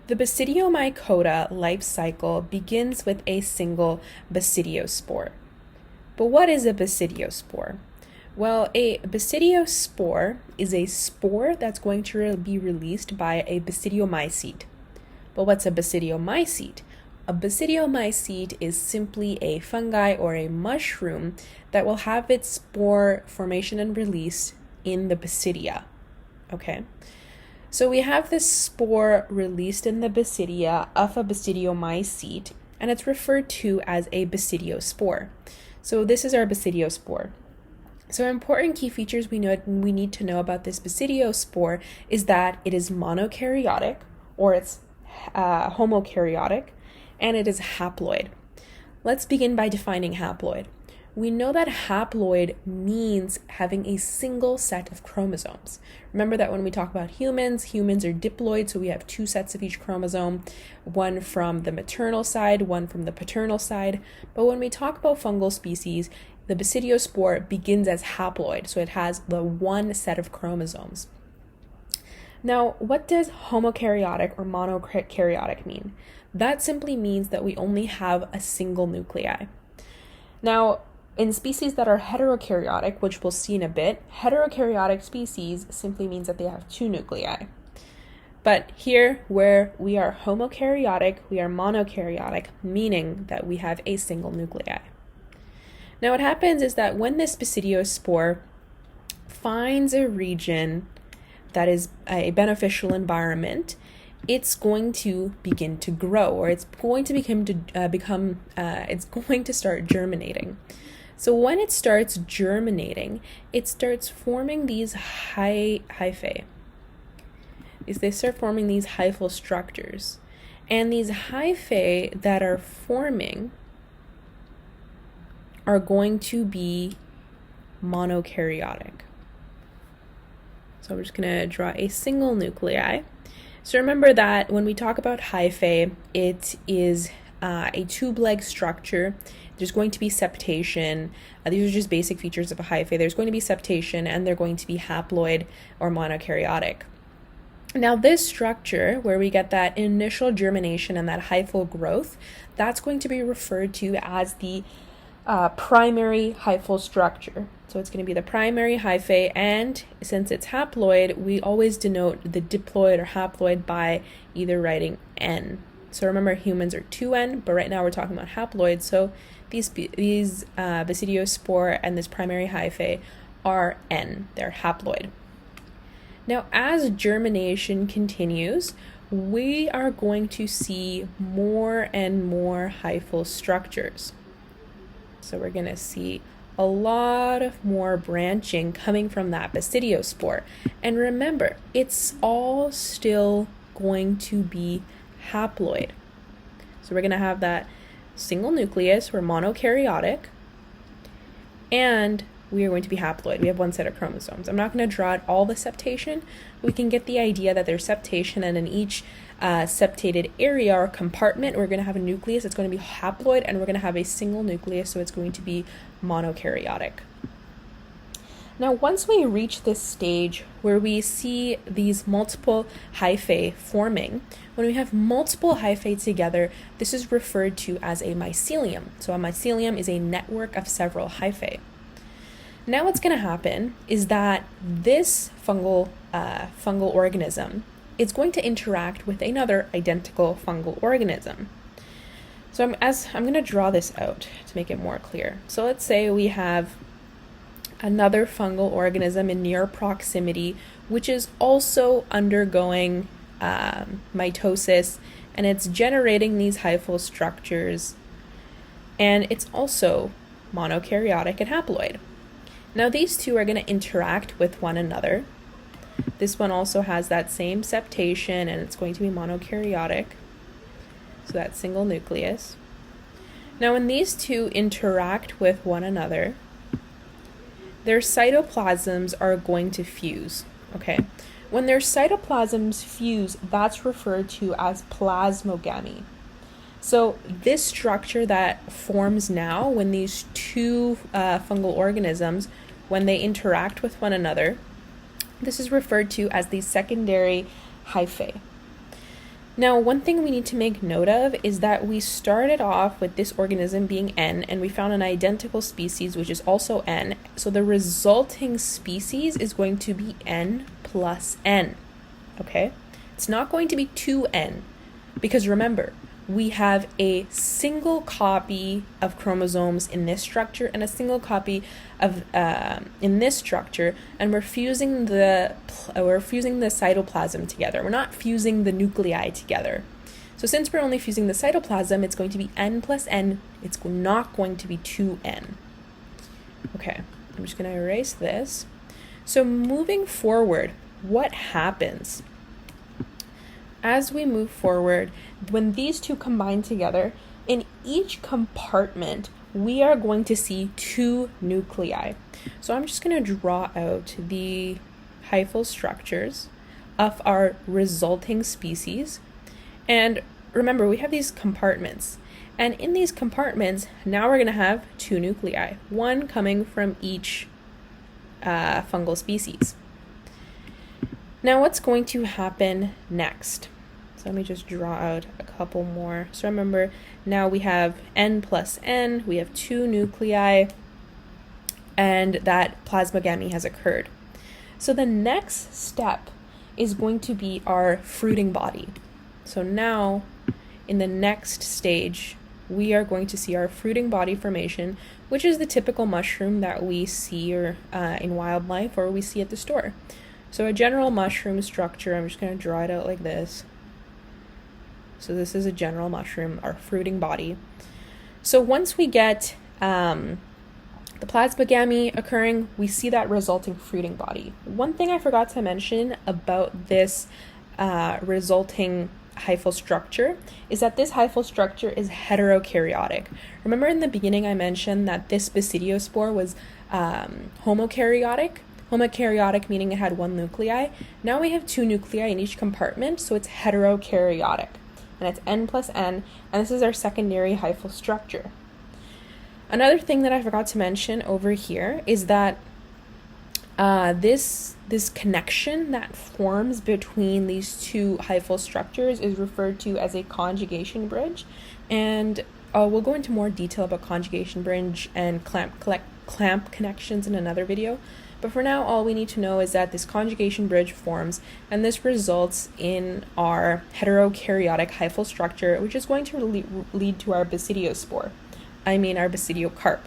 The Basidiomycota life cycle begins with a single Basidio spore. But what is a Basidio spore? Well, a Basidio spore is a spore that's going to be released by a Basidiomycete. But what's a Basidiomycete? A Basidiomycete is simply a fungi or a mushroom that will have its spore formation and release in the basidia. Okay? So we have this spore released in the basidia of a Basidiomycete, and it's referred to as a Basidio spore. So this is our Basidio spore. So important key features we need to know about this Basidio spore is that it is monokaryotic, or it's homokaryotic, and it is haploid. Let's begin by defining haploid. We know that haploid means having a single set of chromosomes. Remember that when we talk about humans are diploid, so we have two sets of each chromosome, one from the maternal side, one from the paternal side. But when we talk about fungal species, the Basidio spore begins as haploid, so it has the one set of chromosomes. Now, what does homokaryotic or monokaryotic mean? That simply means that we only have a single nuclei. Now, in species that are heterokaryotic, which we'll see in a bit, heterokaryotic species simply means that they have two nuclei. But here, where we are homokaryotic, we are monokaryotic, meaning that we have a single nuclei. Now, what happens is that when this Basidio spore finds a region that is a beneficial environment, it's going to begin to grow, or it's going to it's going to start germinating. So when it starts germinating, it starts forming these hyphae. They start forming these hyphal structures. And these hyphae that are forming are going to be monokaryotic. So we're just going to draw a single nuclei. So remember that when we talk about hyphae, it is a tube-leg structure. There's going to be septation. These are just basic features of a hyphae. There's going to be septation, and they're going to be haploid or monokaryotic. Now, this structure, where we get that initial germination and that hyphal growth, that's going to be referred to as the primary hyphal structure. So it's going to be the primary hyphae, and since it's haploid, we always denote the diploid or haploid by either writing N. So remember, humans are 2N, but right now we're talking about haploid, so these Basidio spore and this primary hyphae are N. They're haploid. Now, as germination continues, we are going to see more and more hyphal structures. So we're going to see a lot of more branching coming from that Basidio spore. And remember, it's all still going to be haploid. So we're going to have that single nucleus, we're monokaryotic, and we are going to be haploid. We have one set of chromosomes. I'm not going to draw out all the septation. We can get the idea that there's septation, and in each septated area or compartment, we're going to have a nucleus. It's going to be haploid, and we're going to have a single nucleus, so it's going to be monokaryotic. Now, once we reach this stage where we see these multiple hyphae forming, when we have multiple hyphae together, this is referred to as a mycelium. So a mycelium is a network of several hyphae. Now what's going to happen is that this fungal organism is going to interact with another identical fungal organism. So I'm going to draw this out to make it more clear. So let's say we have another fungal organism in near proximity, which is also undergoing mitosis, and it's generating these hyphal structures, and it's also monokaryotic and haploid. Now these two are going to interact with one another. This one also has that same septation, and it's going to be monokaryotic, so that single nucleus. Now when these two interact with one another, their cytoplasms are going to fuse, okay? When their cytoplasms fuse, that's referred to as plasmogamy. So this structure that forms now when these two fungal organisms, when they interact with one another, this is referred to as the secondary hyphae. Now, one thing we need to make note of is that we started off with this organism being N, and we found an identical species, which is also N. So the resulting species is going to be N plus N, okay? It's not going to be 2N, because remember, we have a single copy of chromosomes in this structure and a single copy of in this structure, and we're fusing the cytoplasm together. We're not fusing the nuclei together. So since we're only fusing the cytoplasm, it's going to be N plus N. It's not going to be 2N. Okay, I'm just going to erase this. So moving forward, what happens? As we move forward, when these two combine together, in each compartment, we are going to see 2 nuclei. So I'm just going to draw out the hyphal structures of our resulting species. And remember, we have these compartments. And in these compartments, now we're going to have 2 nuclei, one coming from each fungal species. Now, what's going to happen next? So let me just draw out a couple more. So remember, now we have N plus N, we have 2 nuclei, and that plasmogamy has occurred. So the next step is going to be our fruiting body. So now, in the next stage, we are going to see our fruiting body formation, which is the typical mushroom that we see in wildlife or we see at the store. So a general mushroom structure, I'm just going to draw it out like this. So this is a general mushroom, our fruiting body. So once we get the plasmogamy occurring, we see that resulting fruiting body. One thing I forgot to mention about this resulting hyphal structure is that this hyphal structure is heterokaryotic. Remember in the beginning I mentioned that this Basidio spore was homokaryotic? Homokaryotic meaning it had 1 nuclei. Now we have 2 nuclei in each compartment, so it's heterokaryotic. And it's N plus N, and this is our secondary hyphal structure. Another thing that I forgot to mention over here is that this connection that forms between these 2 hyphal structures is referred to as a conjugation bridge, and we'll go into more detail about conjugation bridge and clamp connections in another video. But for now, all we need to know is that this conjugation bridge forms, and this results in our heterokaryotic hyphal structure, which is going to lead to our Basidio spore. Our basidiocarp.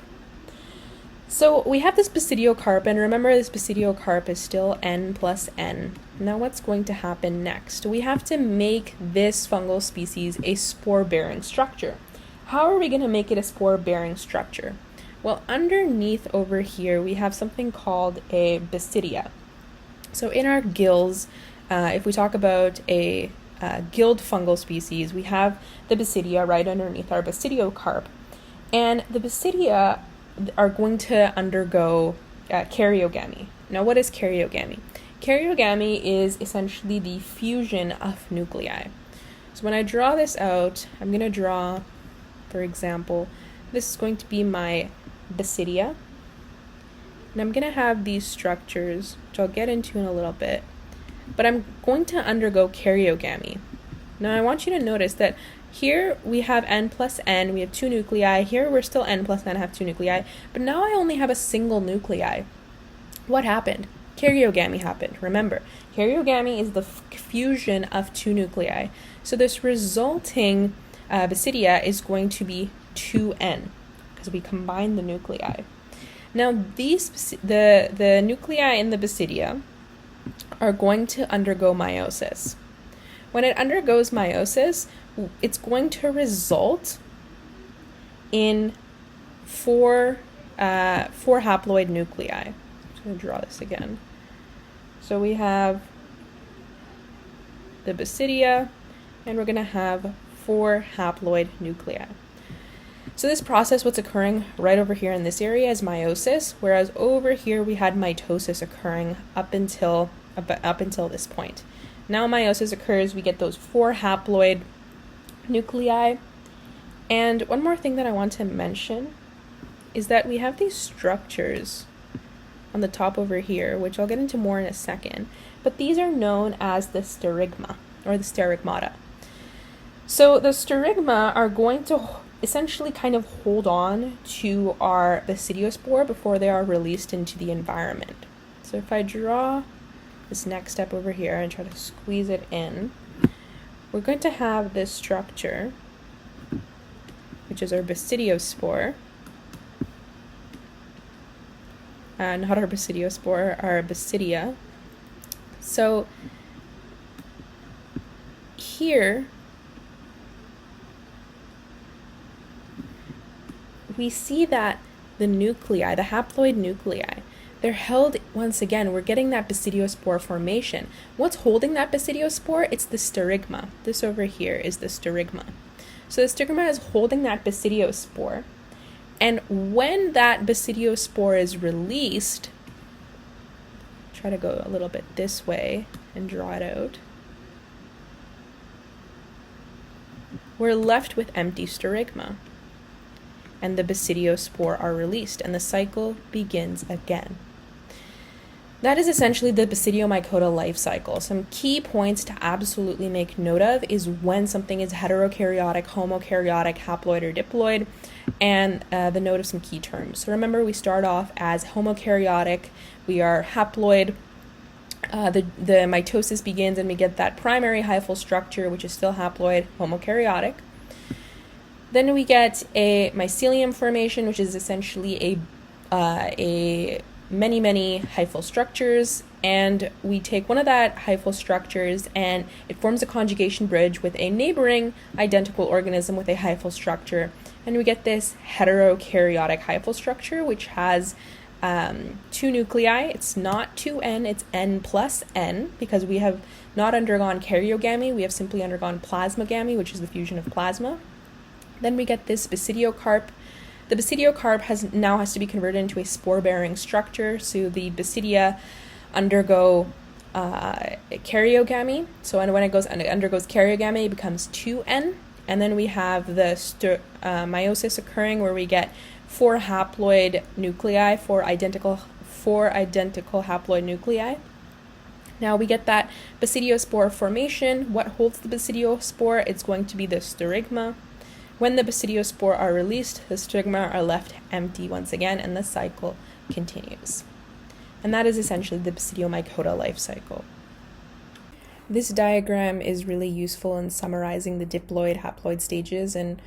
So we have this basidiocarp, and remember this basidiocarp is still N plus N. Now what's going to happen next? We have to make this fungal species a spore-bearing structure. How are we going to make it a spore-bearing structure? Well, underneath over here, we have something called a basidia. So in our gills, if we talk about a gilled fungal species, we have the basidia right underneath our basidiocarp. And the basidia are going to undergo karyogamy. Now, what is karyogamy? Karyogamy is essentially the fusion of nuclei. So when I draw this out, I'm going to draw, for example, this is going to be my basidia, and I'm going to have these structures, which I'll get into in a little bit, but I'm going to undergo karyogamy. Now I want you to notice that here we have N plus N, we have 2 nuclei. Here we're still N plus N, have 2 nuclei, but now I only have a single nuclei. What happened? Karyogamy happened. Remember, karyogamy is the fusion of 2 nuclei. So this resulting basidia is going to be 2N, because we combine the nuclei. Now the nuclei in the basidia are going to undergo meiosis. When it undergoes meiosis, it's going to result in 4 haploid nuclei. I'm just going to draw this again. So we have the basidia, and we're going to have 4 haploid nuclei. So this process, what's occurring right over here in this area is meiosis, whereas over here we had mitosis occurring up until this point. Now meiosis occurs, we get those 4 haploid nuclei. And one more thing that I want to mention is that we have these structures on the top over here, which I'll get into more in a second, but these are known as the starygma or the starygmata. So the Starygma are going to essentially kind of hold on to our Basidio before they are released into the environment. So if I draw this next step over here and try to squeeze it in, we're going to have this structure, which is our Basidio not our Basidio our Basidia. So here we see that the nuclei, the haploid nuclei, they're held, once again, we're getting that Basidio formation. What's holding that Basidio? It's the Starygma. This over here is the Starygma. So the Starygma is holding that Basidio, and when that Basidio is released, try to go a little bit this way and draw it out, we're left with empty Starygma, and the Basidio are released, and the cycle begins again. That is essentially the Basidiomycota life cycle. Some key points to absolutely make note of is when something is heterokaryotic, homokaryotic, haploid, or diploid, and the note of some key terms. So remember, we start off as homokaryotic, we are haploid, the mitosis begins and we get that primary hyphal structure, which is still haploid, homokaryotic. Then we get a mycelium formation, which is essentially a many hyphal structures, and we take one of that hyphal structures and it forms a conjugation bridge with a neighboring identical organism with a hyphal structure, and we get this heterokaryotic hyphal structure, which has 2 nuclei. It's not 2n, it's n plus n, because we have not undergone karyogamy, we have simply undergone plasmagamy, which is the fusion of plasma. Then we get this basidiocarp. The basidiocarp now has to be converted into a spore-bearing structure, so the basidia undergo karyogamy. So when it undergoes karyogamy, it becomes 2n, and then we have the meiosis occurring, where we get 4 haploid nuclei, 4 identical haploid nuclei. Now we get that Basidio formation. What holds the Basidio? It's going to be the Starygma. When the Basidio are released, the Starygma are left empty once again, and the cycle continues. And that is essentially the Basidiomycota life cycle. This diagram is really useful in summarizing the diploid, haploid stages and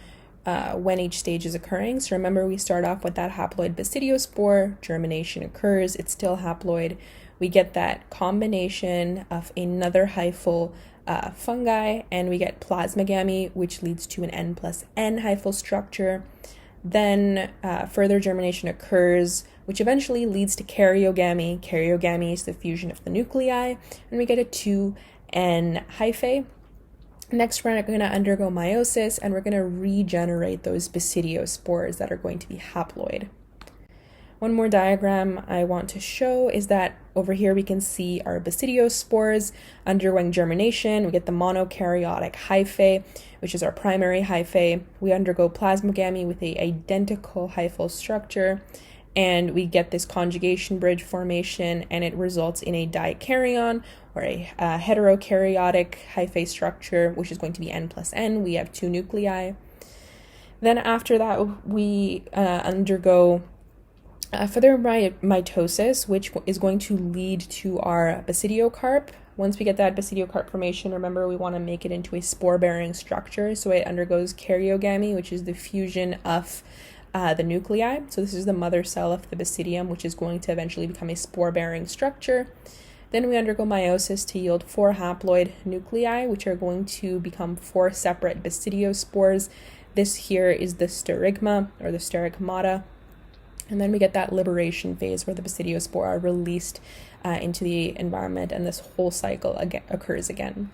when each stage is occurring. So remember, we start off with that haploid Basidio, germination occurs, it's still haploid. We get that combination of another hyphal fungi, and we get plasmagamy, which leads to an n plus n hyphal structure. Then further germination occurs, which eventually leads to karyogamy. Karyogamy is the fusion of the nuclei, and we get a 2n hyphae. Next, we're going to undergo meiosis, and we're going to regenerate those Basidio spores that are going to be haploid. One more diagram I want to show is that over here we can see our Basidio spores undergoing germination. We get the monokaryotic hyphae, which is our primary hyphae. We undergo plasmagamy with an identical hyphal structure, and we get this conjugation bridge formation, and it results in a dikaryon, or a heterokaryotic hyphae structure, which is going to be n plus n. We have 2 nuclei. Then after that, we undergo further mitosis, which is going to lead to our basidiocarp. Once we get that basidiocarp formation, remember, we want to make it into a spore-bearing structure, so it undergoes karyogamy, which is the fusion of the nuclei. So this is the mother cell of the basidium, which is going to eventually become a spore-bearing structure. Then we undergo meiosis to yield 4 haploid nuclei, which are going to become 4 separate basidiospores. This here is the Starygma, or the Starygmata. And then we get that liberation phase, where the Basidio are released into the environment, and this whole cycle occurs again.